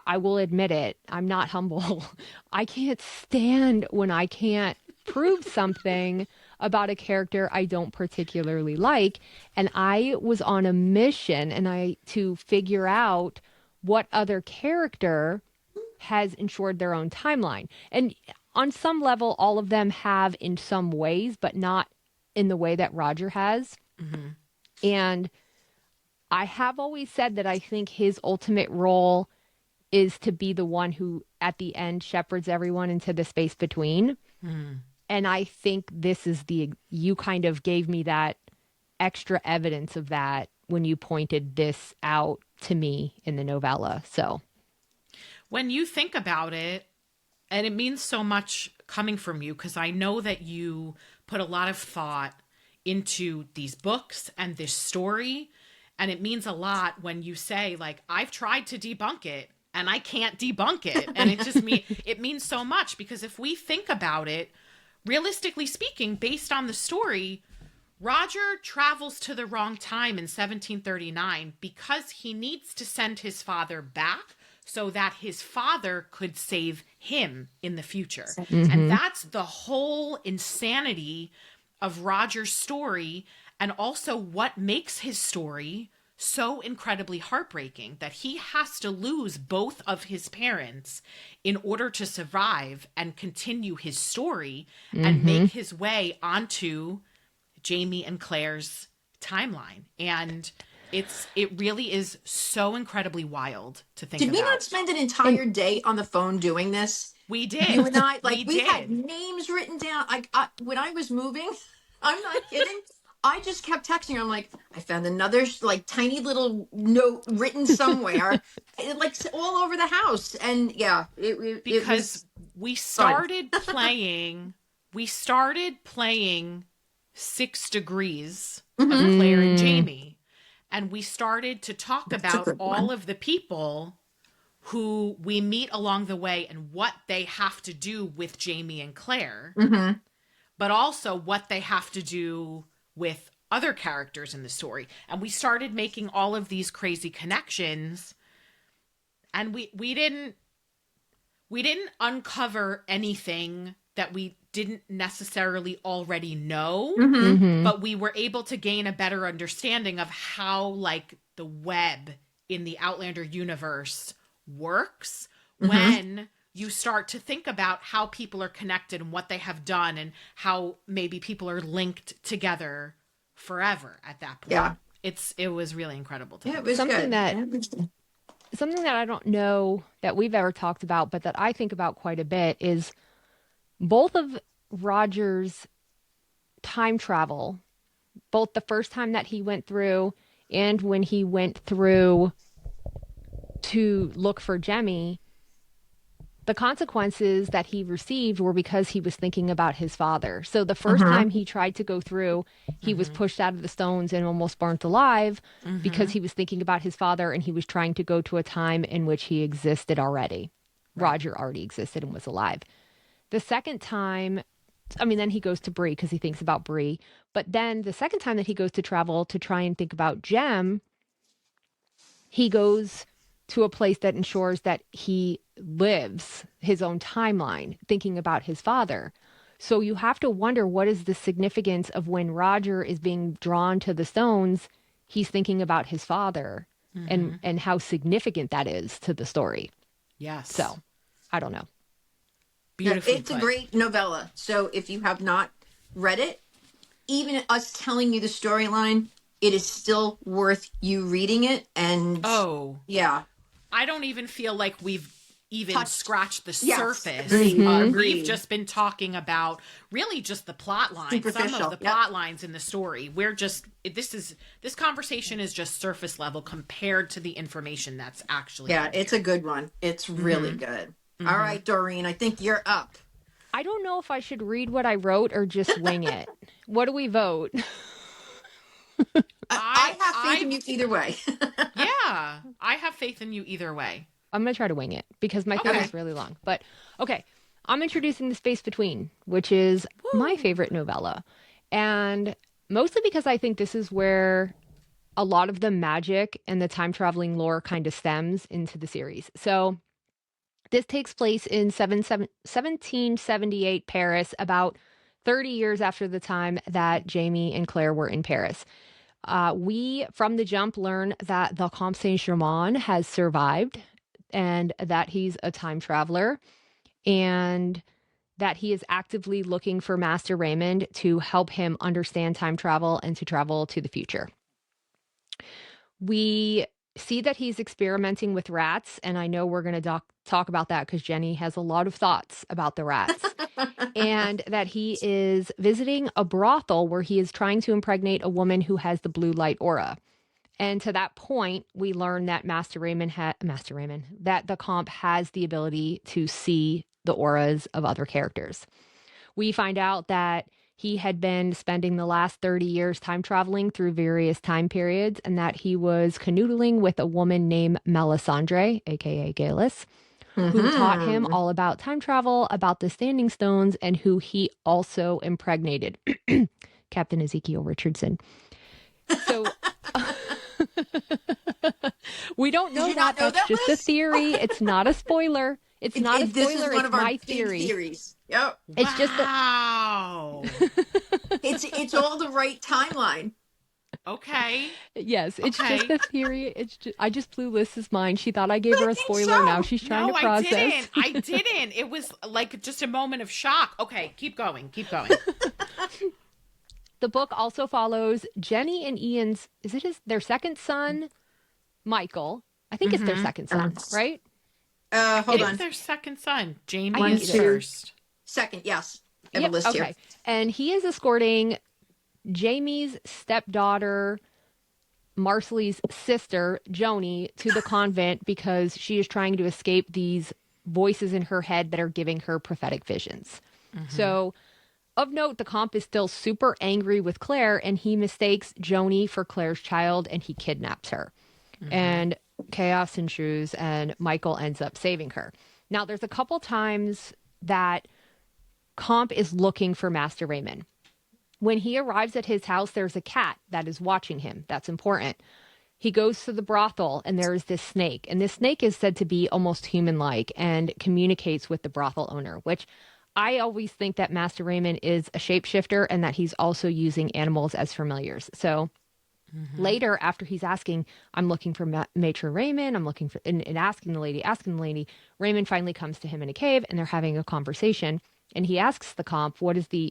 I will admit it, I'm not humble. I can't stand when I can't prove something about a character I don't particularly like. And I was on a mission to figure out what other character has ensured their own timeline. And on some level, all of them have in some ways, but not in the way that Roger has. And I have always said that I think his ultimate role is to be the one who, at the end, shepherds everyone into the space between. And I think this is you kind of gave me that extra evidence of that when you pointed this out to me in the novella. So when you think about it, and it means so much coming from you, because I know that you put a lot of thought into these books and this story. And it means a lot when you say, like, I've tried to debunk it and I can't debunk it. And it means so much, because if we think about it, realistically speaking, based on the story, Roger travels to the wrong time in 1739 because he needs to send his father back so that his father could save him in the future. And that's the whole insanity of Roger's story, and also what makes his story so incredibly heartbreaking, that he has to lose both of his parents in order to survive and continue his story and make his way onto Jamie and Claire's timeline. And it really is so incredibly wild to think about. Did we not spend an entire day on the phone doing this? We did. You and I, like, we did. had names written down. When I was moving, I'm not kidding, I just kept texting her. I'm like, I found another like tiny little note written somewhere, like all over the house. And yeah, because we started playing 6 Degrees of Claire and Jamie. And we started to talk about all of the people who we meet along the way and what they have to do with Jamie and Claire, but also what they have to do with other characters in the story. And we started making all of these crazy connections, and we didn't uncover anything that we didn't necessarily already know, but we were able to gain a better understanding of how, like, the web in the Outlander universe works when you start to think about how people are connected and what they have done, and how maybe people are linked together forever at that point. Yeah. It was really incredible to it was something good. something that I don't know that we've ever talked about, but that I think about quite a bit, is both of Roger's time travel, both the first time that he went through and when he went through to look for Jemmy. The consequences that he received were because he was thinking about his father. So the first time he tried to go through, he was pushed out of the stones and almost burnt alive because he was thinking about his father, and he was trying to go to a time in which he existed already. Roger already existed and was alive. The second time, I mean, then he goes to Bree because he thinks about Bree. But then the second time that he goes to travel to try and think about Jem, he goes to a place that ensures that he lives his own timeline, thinking about his father. So you have to wonder, what is the significance of when Roger is being drawn to the stones, he's thinking about his father, and how significant that is to the story. Yes. So, I don't know. Beautifully It's a great novella. So if you have not read it, even us telling you the storyline, it is still worth you reading it. And yeah, I don't even feel like we've even scratched the Yes. surface. Agreed. We've just been talking about really just the plot lines, some of the plot lines in the story. We're just, this conversation is just surface level compared to the information that's actually it's a good one. It's really good. All right, Doreen, I think you're up. I don't know if I should read what I wrote or just wing it. What do we vote? I have faith in you either way. Yeah, I have faith in you either way. I'm going to try to wing it because my thing is really long. But okay, I'm introducing The Space Between, which is my favorite novella. And mostly because I think this is where a lot of the magic and the time traveling lore kind of stems into the series. So this takes place in 1778 Paris, about 30 years after the time that Jamie and Claire were in Paris. We, from the jump, learn that the Comte Saint-Germain has survived and that he's a time traveler and that he is actively looking for Master Raymond to help him understand time travel and to travel to the future. We see that he's experimenting with rats, and I know we're going to talk about that because Jenny has a lot of thoughts about the rats. And that he is visiting a brothel where he is trying to impregnate a woman who has the blue light aura. And to that point, we learn that that the Comte has the ability to see the auras of other characters. We find out that he had been spending the last 30 years time traveling through various time periods and that he was canoodling with a woman named Melisandre, aka Galus, who taught him all about time travel, about the Standing Stones, and who he also impregnated. Captain Ezekiel Richardson. So we don't know that. That's just a theory. It's not a spoiler. It's not a spoiler. This is one of our my big theory. theories. Yep. It's just wow. It's all the right timeline. Okay. Yes, it's Okay. just a theory. I just blew Liz's mind. She thought I gave her a spoiler. Now she's trying to process. I didn't. It was like just a moment of shock. Okay, keep going. The book also follows Jenny and Ian's, their second son, Michael. I think it's their second son, right? Hold on. Their second son. Jamie One, is two. first. Second, yes. I have a list here. And he is escorting Jamie's stepdaughter, Marcelly's sister, Joni, to the convent because she is trying to escape these voices in her head that are giving her prophetic visions. So, of note, the Comte is still super angry with Claire and he mistakes Joni for Claire's child and he kidnaps her. And chaos ensues and Michael ends up saving her. Now, there's a couple times that Comte is looking for Master Raymond. When he arrives at his house, there's a cat that is watching him. That's important. He goes to the brothel and there is this snake. And this snake is said to be almost human-like and communicates with the brothel owner, which I always think that Master Raymond is a shapeshifter and that he's also using animals as familiars. So later, after he's asking, I'm looking for Maitre Raymond, I'm looking for, and asking the lady, Raymond finally comes to him in a cave and they're having a conversation. And he asks the Comte,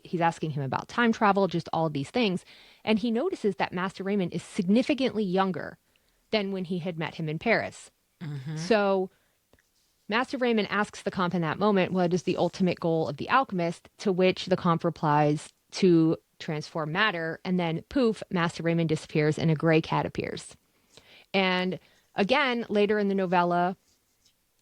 he's asking him about time travel, just all of these things. And he notices that Master Raymond is significantly younger than when he had met him in Paris. So Master Raymond asks the Comte in that moment, what is the ultimate goal of the alchemist? To which the Comte replies, to transform matter. And then poof, Master Raymond disappears and a gray cat appears. And again, later in the novella,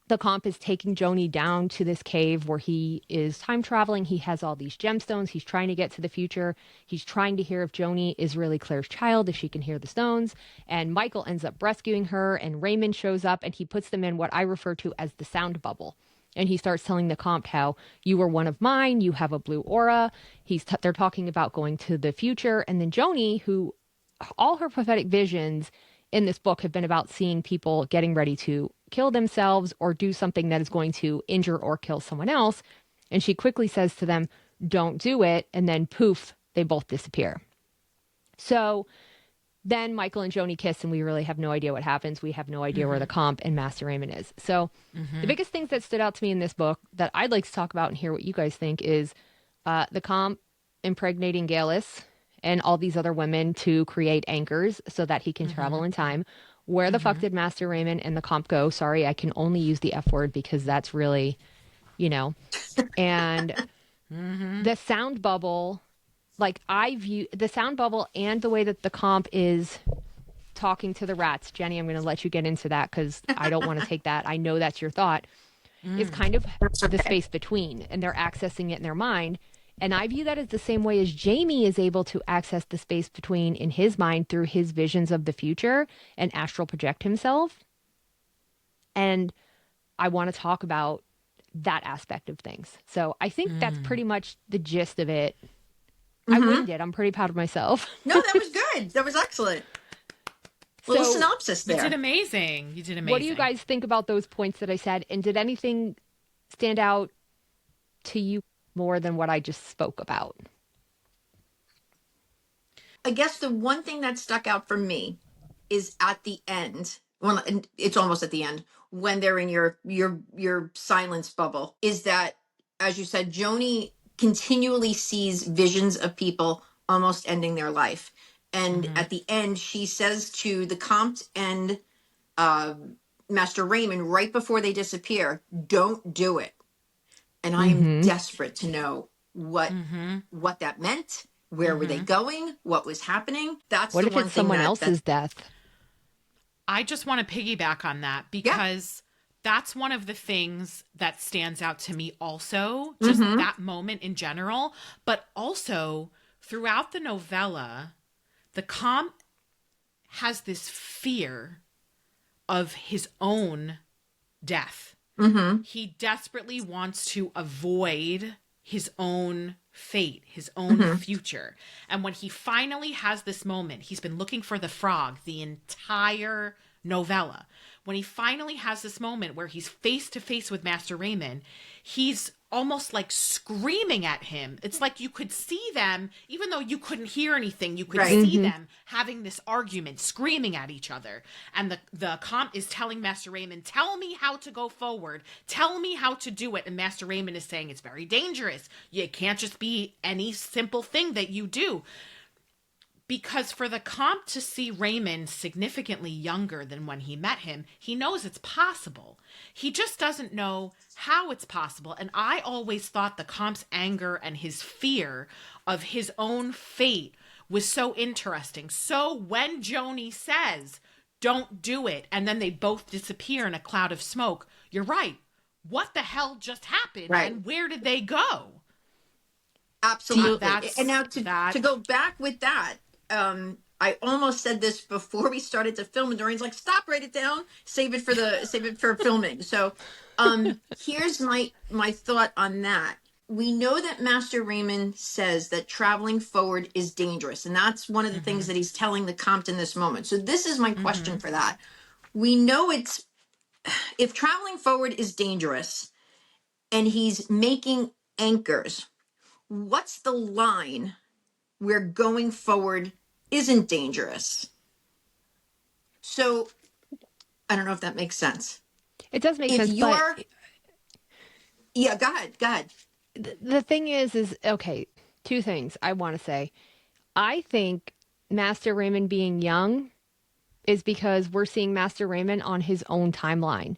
the Comte is taking Joni down to this cave where he is time traveling. He has all these gemstones. He's trying to get to the future. He's trying to hear if Joni is really Claire's child, if she can hear the stones. And Michael ends up rescuing her and Raymond shows up and he puts them in what I refer to as the sound bubble. And he starts telling the Comte how you were one of mine. You have a blue aura. They're talking about going to the future. And then Joni, who all her prophetic visions in this book have been about seeing people getting ready to kill themselves or do something that is going to injure or kill someone else. And she quickly says to them, don't do it. And then poof, they both disappear. So then Michael and Joni kiss and we really have no idea what happens. We have no idea where the Comte and Master Raymond is. So the biggest things that stood out to me in this book that I'd like to talk about and hear what you guys think is the Comte impregnating Galus and all these other women to create anchors so that he can travel in time. Where the fuck did Master Raymond and the Comte go? Sorry, I can only use the F word because that's really, and the sound bubble, like I view the sound bubble and the way that the Comte is talking to the rats. Jenny, I'm going to let you get into that because I don't want to take that. I know that's your thought. Is kind of the space between, and they're accessing it in their mind. And I view that as the same way as Jamie is able to access the space between in his mind through his visions of the future and astral project himself. And I want to talk about that aspect of things. So I think that's pretty much the gist of it. I winged it. I'm pretty proud of myself. No, that was good. That was excellent. Little synopsis there. You did amazing. What do you guys think about those points that I said? And did anything stand out to you more than what I just spoke about? I guess the one thing that stuck out for me is at the end. Well, and it's almost at the end when they're in your silence bubble. Is that, as you said, Joni continually sees visions of people almost ending their life, and Mm-hmm. at the end, she says to the Comte and uh, Master Raymond right before they disappear, "Don't do it." And I am Mm-hmm. desperate to know Mm-hmm. what that meant. Where were they Mm-hmm. going? What was happening? That's What the if one it's thing someone that else's death? I just want to piggyback on that yeah. because that's one of the things that stands out to me also, just Mm-hmm. that moment in general, but also throughout the novella, the comp has this fear of his own death. Mm-hmm. He desperately wants to avoid his own fate, his own Mm-hmm. future. And when he finally has this moment, he's been looking for the frog the entire novella. When he finally has this moment where he's face to face with Master Raymond, he's almost like screaming at him. It's like you could see them, even though you couldn't hear anything, you could Right. see Mm-hmm. them having this argument, screaming at each other. And the comp is telling Master Raymond, tell me how to go forward. Tell me how to do it. And Master Raymond is saying, it's very dangerous. It can't just be any simple thing that you do. Because for the comp to see Raymond significantly younger than when he met him, he knows it's possible. He just doesn't know how it's possible. And I always thought the comp's anger and his fear of his own fate was so interesting. So when Joni says, don't do it, and then they both disappear in a cloud of smoke, you're right. What the hell just happened Right. and where did they go? Absolutely. And That's now that. to go back with that, I almost said this before we started to film, and Doreen's like, "Stop, write it down, save it for filming." So, here's my thought on that. We know that Master Raymond says that traveling forward is dangerous, and that's one of the things Mm-hmm, that he's telling the Comte in this moment. So, this is my mm-hmm, question for that. We know it's if traveling forward is dangerous, and he's making anchors. What's the line where going forward isn't dangerous? So I don't know if that makes sense. It does make If sense, but you're, yeah, go ahead, go ahead. the thing is okay, two things I want to say. I think Master Raymond being young is because we're seeing Master Raymond on his own timeline.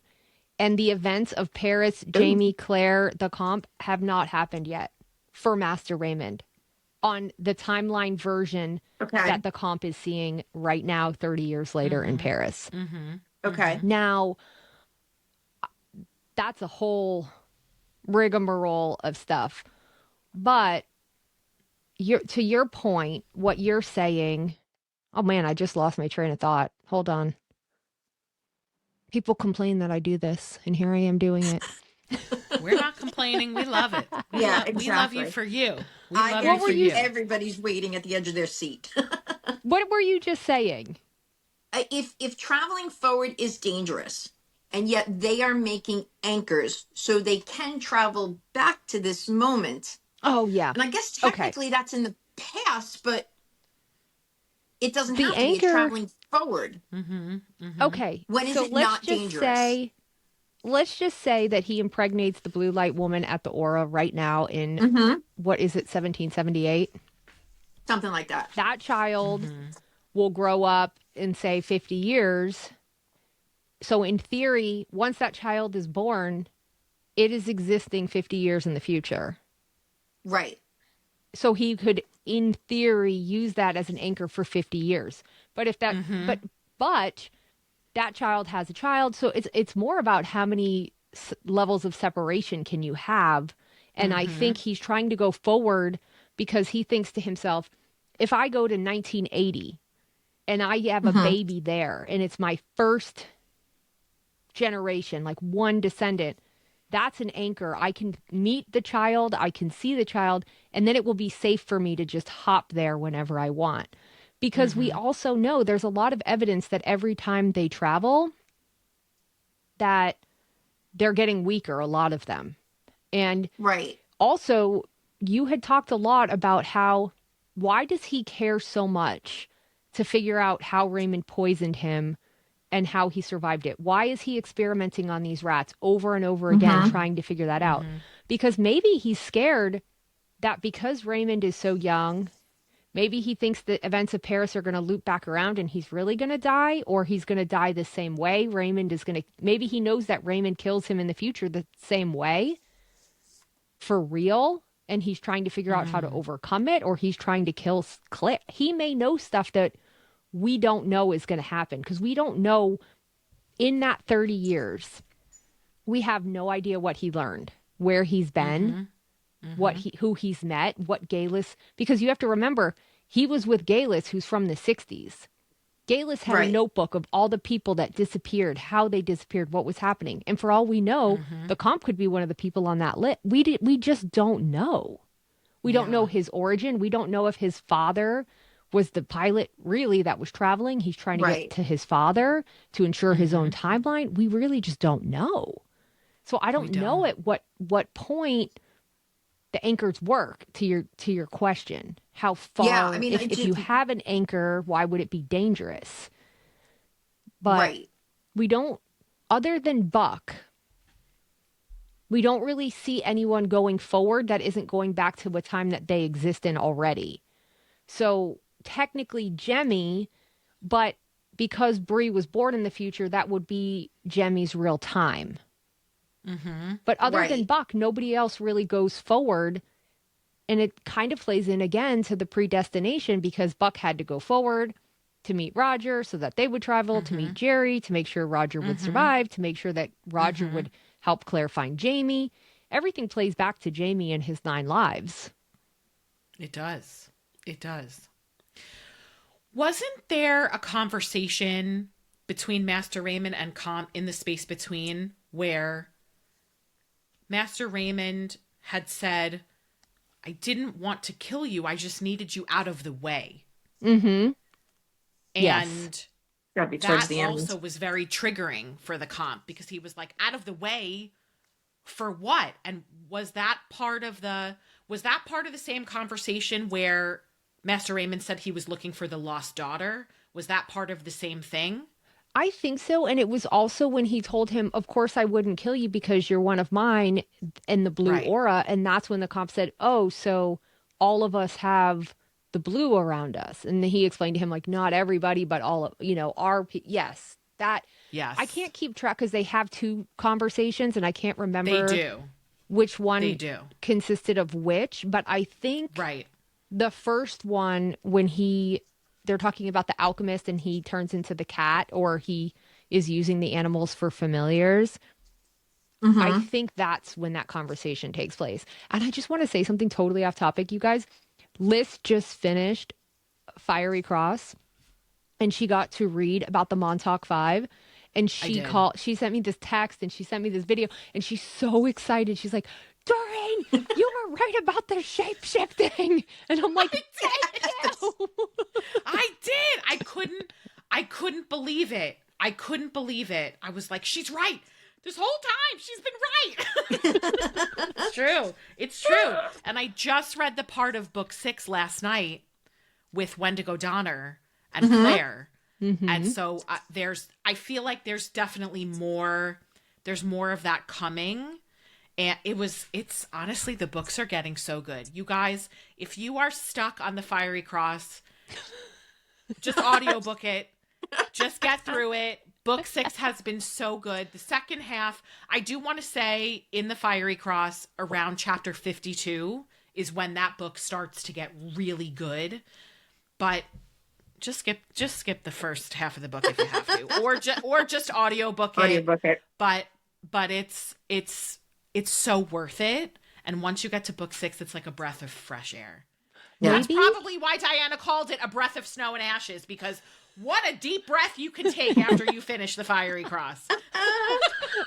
And the events of Paris, Ooh, Jamie, Claire, the comp have not happened yet for Master Raymond on the timeline version okay, that the comp is seeing right now, 30 years later in mm-hmm, Paris. mm-hmm, mm-hmm. okay, Now, that's a whole rigmarole of stuff. But to your point, what you're saying, oh man, I just lost my train of thought. Hold on. People complain that I do this, and here I am doing it. We're not complaining. We love it. yeah, We love you exactly. for you. We I love you What were for guarantee you you. everybody's waiting at the edge of their seat. what were you just saying? If traveling forward is dangerous, and yet they are making anchors so they can travel back to this moment, Oh yeah. and I guess Okay. technically that's in the past, but it doesn't The have to be. It's anchor. traveling forward. Mm-hmm, mm-hmm, Okay. When is So it not dangerous? let's just say that he impregnates the blue light woman at the aura right now in Mm-hmm. what is it, 1778? Something like that. That child mm-hmm, will grow up in say 50 years. So in theory, once that child is born, it is existing 50 years in the future. Right. So he could in theory use that as an anchor for 50 years. But if that mm-hmm, but that child has a child, so it's more about how many levels of separation can you have. And I mm-hmm, think he's trying to go forward because he thinks to himself, if I go to 1980 and I have a Mm-hmm. baby there and it's my first generation, like one descendant, that's an anchor. I can meet the child, I can see the child, and then it will be safe for me to just hop there whenever I want. Because we mm-hmm, also know there's a lot of evidence that every time they travel, that they're getting weaker, a lot of them. And Right. also, you had talked a lot about how why does he care so much to figure out how Raymond poisoned him and how he survived it? Why is he experimenting on these rats over and over again, trying to figure that out? Because maybe he's scared that because Raymond is so young, maybe he thinks the events of Paris are going to loop back around and he's really going to die, or he's going to die the same way. Maybe he knows that Raymond kills him in the future the same way for real, and he's trying to figure out how to overcome it, or he's trying to kill Claire. He may know stuff that we don't know is going to happen, because we don't know in that 30 years. We have no idea what he learned, where he's been, who he's met, what Galus, because you have to remember, he was with Galus, who's from the 60s. Galus had a notebook of all the people that disappeared, how they disappeared, what was happening. And for all we know, the comp could be one of the people on that list. We just don't know. We don't know his origin. We don't know if his father was the pilot really that was traveling. He's trying to get to his father to ensure his own timeline. We really just don't know. So I don't know at what point the anchors work, to your question. How far, if you have an anchor, why would it be dangerous? But we don't, other than Buck, we don't really see anyone going forward that isn't going back to a time that they exist in already. So technically Jemmy, but because Bree was born in the future, that would be Jemmy's real time. But other than Buck, nobody else really goes forward. And it kind of plays in again to the predestination, because Buck had to go forward to meet Roger so that they would travel, to meet Jerry, to make sure Roger would survive, to make sure that Roger would help Claire find Jamie. Everything plays back to Jamie and his 9 lives. It does. It does. Wasn't there a conversation between Master Raymond and Comp in the space between, where Master Raymond had said, I didn't want to kill you, I just needed you out of the way. And that also was very triggering for the Comp, because he was like, out of the way for what? And was that part of the same conversation where Master Raymond said he was looking for the lost daughter? Was that part of the same thing? I think so. And it was also when he told him, of course I wouldn't kill you because you're one of mine, in the blue aura. And that's when the Comp said, oh, so all of us have the blue around us. And he explained to him, like, not everybody, but all of, yes. I can't keep track because they have 2 conversations and I can't remember which one consisted of which. But I think the first one, when they're talking about the alchemist and he turns into the cat, or he is using the animals for familiars. I think that's when that conversation takes place. And I just want to say something totally off topic, you guys. Liz just finished Fiery Cross, and she got to read about the Montauk 5. And she sent me this text and she sent me this video, and she's so excited. She's like, Doreen, you were right about the shape-shifting. And I'm like, thank you. I did. I couldn't believe it. I was like, she's right. This whole time, she's been right. It's true. And I just read the part of book 6 last night with Wendigo Donner and Claire. And so I feel like there's definitely more of that coming. And it's honestly, the books are getting so good. You guys, if you are stuck on the Fiery Cross, just audiobook it. Just get through it. Book 6 has been so good. The second half, I do want to say, in the Fiery Cross, around chapter 52 is when that book starts to get really good. But just skip the first half of the book if you have to, or just audiobook it. But it's so worth it. And once you get to book 6, it's like a breath of fresh air. Yeah. That's probably why Diana called it a breath of snow and ashes, because what a deep breath you can take after you finish the Fiery Cross.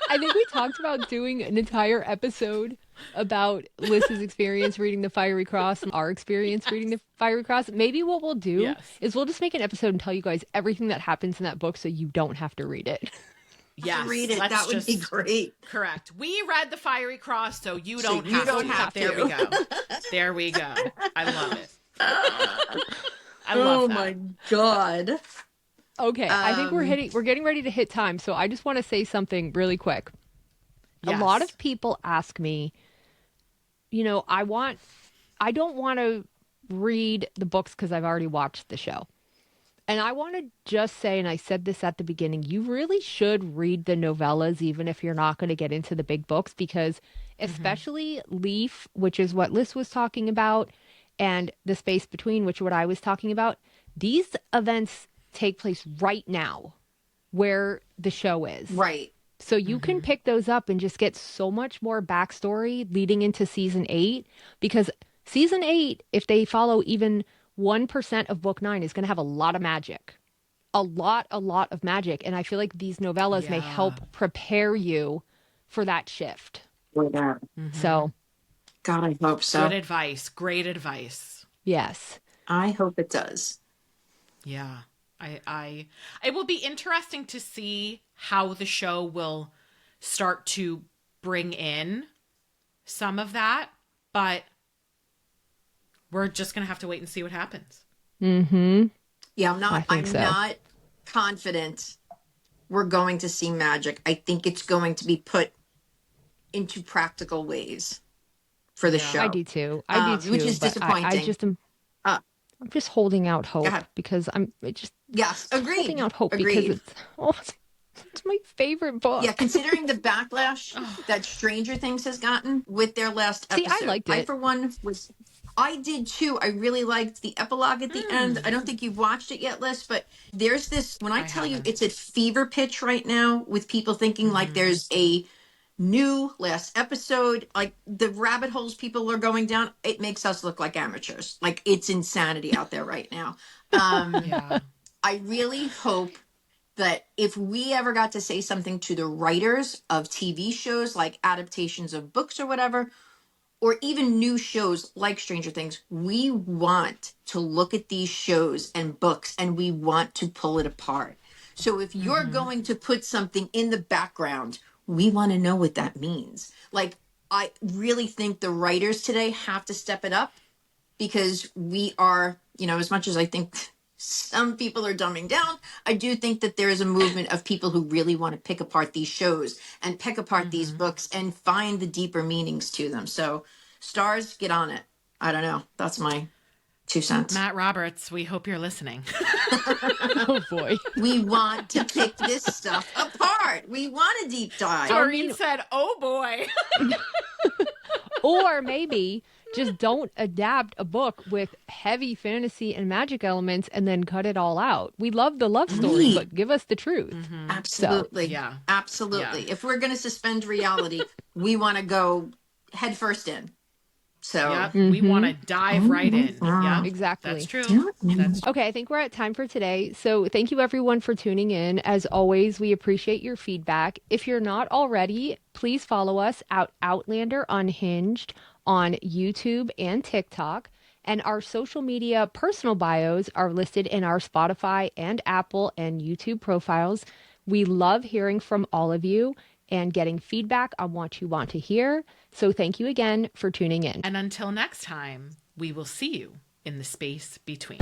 I think we talked about doing an entire episode about Liz's experience reading the Fiery Cross and our experience reading the Fiery Cross. Maybe what we'll do is we'll just make an episode and tell you guys everything that happens in that book so you don't have to read it. Yes, read it. That would be great. Correct. We read the Fiery Cross, so you don't have to. There we go. There we go. I love it. I love Oh that. my God. Okay, I think we're Um, getting ready to hit time, so I just want to say something really quick. A lot Yes. of people ask me, I don't want to read the books because I've already watched the show. And I want to just say, and I said this at the beginning, you really should read the novellas, even if you're not going to get into the big books, because Mm-hmm. especially Leaf, which is what Liz was talking about, and The Space Between, which is what I was talking about, these events take place right now where the show is. right. So you can Mm-hmm. pick those up and just get so much more backstory leading into season 8. Because season 8, if they follow even 1% of book 9, is going to have a lot of magic. A lot of magic. And I feel like these novellas may Yeah. help prepare you for that shift. Yeah. Mm-hmm. So, God, I hope Good so. advice. Great advice. yes. I hope it does. Yeah. I it will be interesting to see how the show will start to bring in some of that, but we're just going to have to wait and see what happens. Mm-hmm. Yeah, I think I'm so. not confident we're going to see magic. I think it's going to be put into practical ways for the Yeah. I show, do too. which is But I disappointing. just am Uh, I'm just holding out Go hope ahead. because I'm it just Yes, holding agreed. out hope because Agreed. it's my favorite Yeah, book. considering the backlash Oh, that Stranger Things has gotten with their last See, I episode, liked it. I did too. I really liked the epilogue at the end. I don't think you've watched it yet, Liz, but there's this, when I I tell you haven't. it's a fever pitch right now with people thinking like Mm-hmm. there's a new last episode, like the rabbit holes people are going down, it makes us look like amateurs. Like it's insanity out there right now. Um, Yeah. I really hope that if we ever got to say something to the writers of TV shows, like adaptations of books or whatever, or even new shows like Stranger Things, we want to look at these shows and books and we want to pull it apart. So if you're Mm-hmm. going to put something in the background, we want to know what that means. Like, I really think the writers today have to step it up because we are, as much as I think some people are dumbing down, I do think that there is a movement of people who really want to pick apart these shows and pick apart these Mm-hmm. books and find the deeper meanings to them. So, stars, get on it. I don't know. That's my 2 cents. Matt Roberts, we hope you're listening. Oh boy. We want to pick this stuff apart. We want a deep dive. I Doreen mean, said, "Oh boy." or maybe just don't adapt a book with heavy fantasy and magic elements and then cut it all out. We love the love story, Right. but give us the truth. Mm-hmm. So, Absolutely. Yeah. Absolutely. Yeah. If we're going to suspend reality, we want to go head first in. So, Yep. We want to dive right in. Yep. exactly. That's true. That's true. Okay, I think we're at time for today. So thank you everyone for tuning in. As always, we appreciate your feedback. If you're not already, please follow us at Outlander Unhinged on YouTube and TikTok. And our social media personal bios are listed in our Spotify and Apple and YouTube profiles. We love hearing from all of you and getting feedback on what you want to hear. So thank you again for tuning in. And until next time, we will see you in the space between.